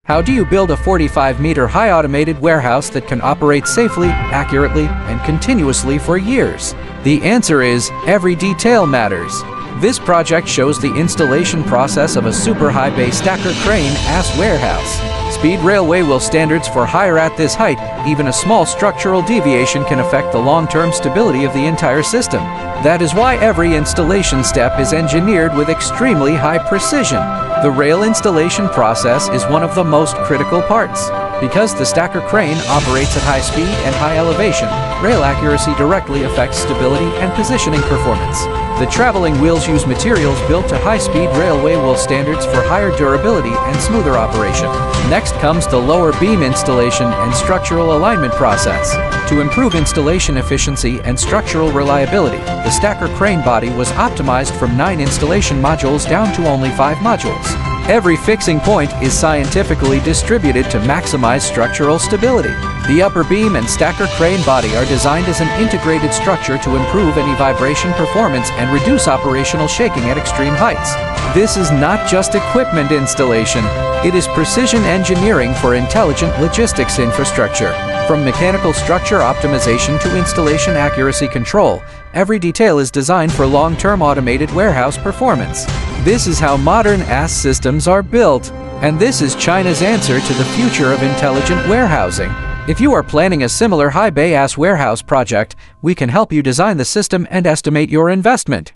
How do you build a 45-meter high automated warehouse that can operate safely, accurately, and continuously for years? The answer is, every detail matters. This project shows the installation process of a super high bay stacker crane ASRS warehouse. Speed railway wheel standards for higher at this height, even a small structural deviation can affect the long-term stability of the entire system. That is why every installation step is engineered with extremely high precision. The rail installation process is one of the most critical parts. Because the stacker crane operates at high speed and high elevation, rail accuracy directly affects stability and positioning performance. The traveling wheels use materials built to high-speed railway wheel standards for higher durability and smoother operation. Next comes the lower beam installation and structural alignment process. To improve installation efficiency and structural reliability, the stacker crane body was optimized from 9 installation modules down to only 5 modules. Every fixing point is scientifically distributed to maximize structural stability. The upper beam and stacker crane body are designed as an integrated structure to improve any vibration performance and reduce operational shaking at extreme heights. This is not just equipment installation, it is precision engineering for intelligent logistics infrastructure. From mechanical structure optimization to installation accuracy control, every detail is designed for long-term automated warehouse performance. This is how modern ASRS systems are built, and this is China's answer to the future of intelligent warehousing. If you are planning a similar high bay ASRS warehouse project, we can help you design the system and estimate your investment.